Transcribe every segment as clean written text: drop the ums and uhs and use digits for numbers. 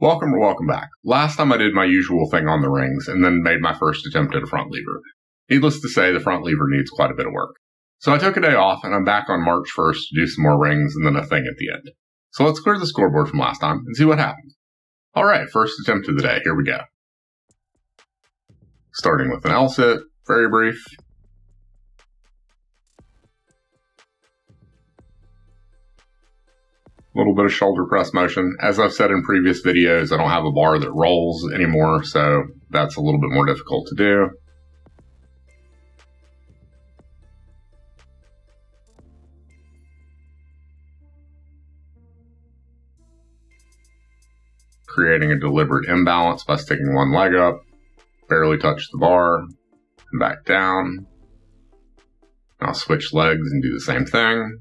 Welcome or welcome back. Last time I did my usual thing on the rings and then made my first attempt at a front lever. Needless to say, the front lever needs quite a bit of work. So I took a day off and I'm back on March 1st to do some more rings and then a thing at the end. So let's clear the scoreboard from last time and see what happened. Alright, first attempt of the day, here we go. Starting with an L sit, very brief. A little bit of shoulder press motion. As I've said in previous videos, I don't have a bar that rolls anymore, so that's a little bit more difficult to do. Creating a deliberate imbalance by sticking one leg up, barely touch the bar, and back down. I'll switch legs and do the same thing.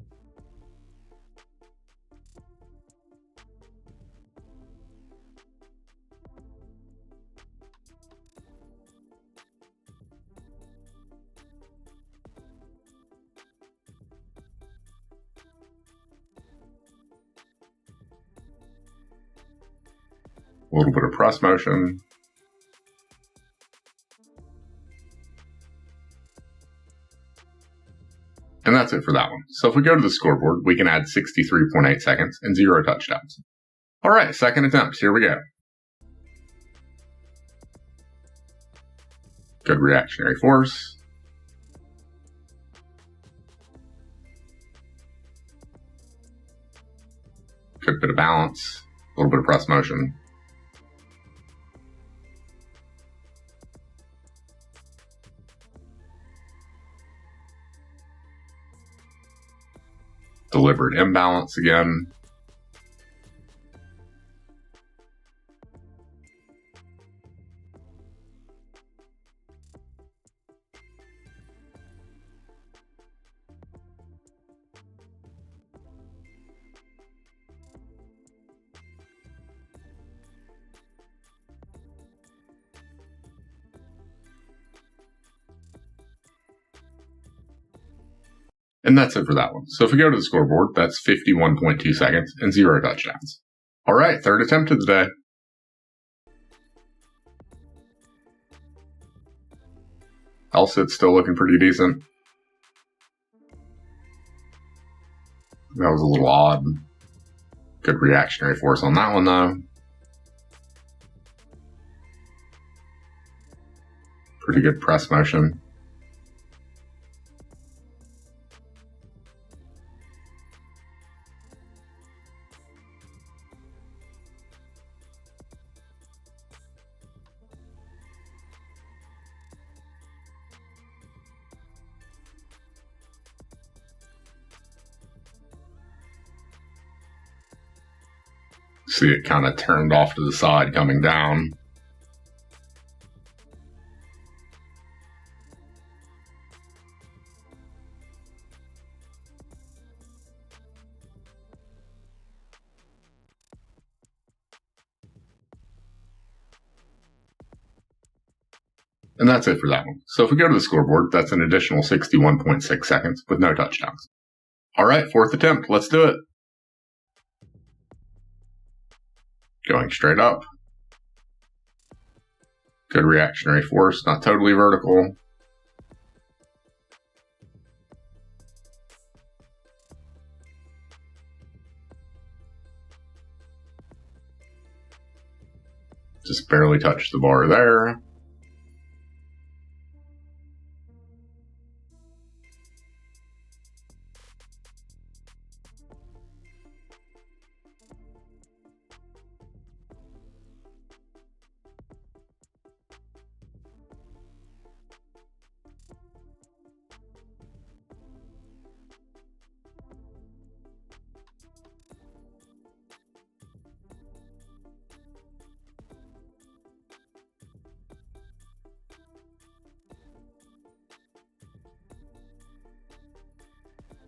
A little bit of press motion. And that's it for that one. So if we go to the scoreboard, we can add 63.8 seconds and 0 touchdowns. Alright, second attempt. Here we go. Good reactionary force. Good bit of balance. A little bit of press motion. Deliberate imbalance again. And that's it for that one. So if we go to the scoreboard, that's 51.2 seconds and 0 touchdowns. Alright, third attempt of the day. L-sit's still looking pretty decent. That was a little odd. Good reactionary force on that one though. Pretty good press motion. See it kind of turned off to the side coming down. And that's it for that one. So if we go to the scoreboard, that's an additional 61.6 seconds with no touchdowns. Alright, fourth attempt, let's do it. Going straight up. Good reactionary force, not totally vertical. Just barely touch the bar there.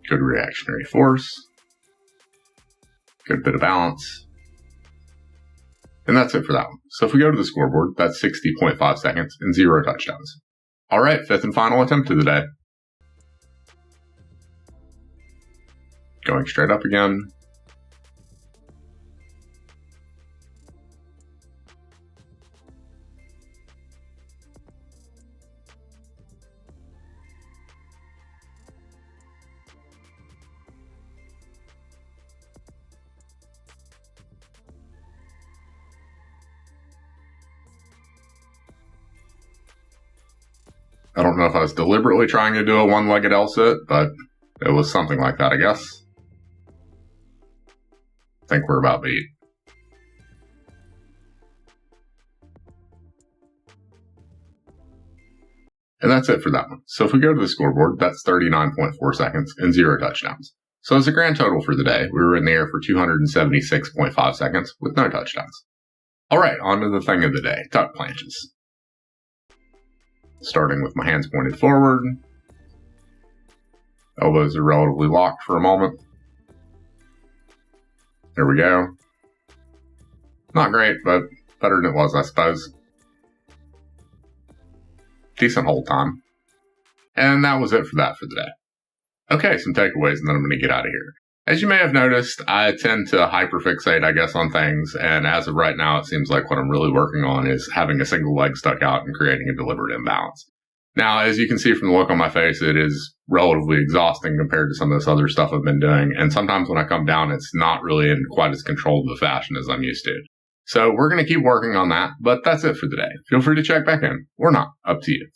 Good reactionary force. Good bit of balance. And that's it for that one. So if we go to the scoreboard, that's 60.5 seconds and 0 touchdowns. Alright, fifth and final attempt of the day. Going straight up again. I don't know if I was deliberately trying to do a one-legged L-sit, but it was something like that, I guess. I think we're about beat. And that's it for that one. So if we go to the scoreboard, that's 39.4 seconds and 0 touchdowns. So as a grand total for the day, we were in the air for 276.5 seconds with no touchdowns. All right, on to the thing of the day, tuck planches. Starting with my hands pointed forward. Elbows are relatively locked for a moment. There we go. Not great, but better than it was, I suppose. Decent hold time. And that was it for that for the day. Okay, some takeaways, and then I'm going to get out of here. As you may have noticed, I tend to hyperfixate, I guess, on things, and as of right now, it seems like what I'm really working on is having a single leg stuck out and creating a deliberate imbalance. Now, as you can see from the look on my face, it is relatively exhausting compared to some of this other stuff I've been doing, and sometimes when I come down, it's not really in quite as controlled of a fashion as I'm used to. So we're going to keep working on that, but that's it for the day. Feel free to check back in, or not, up to you.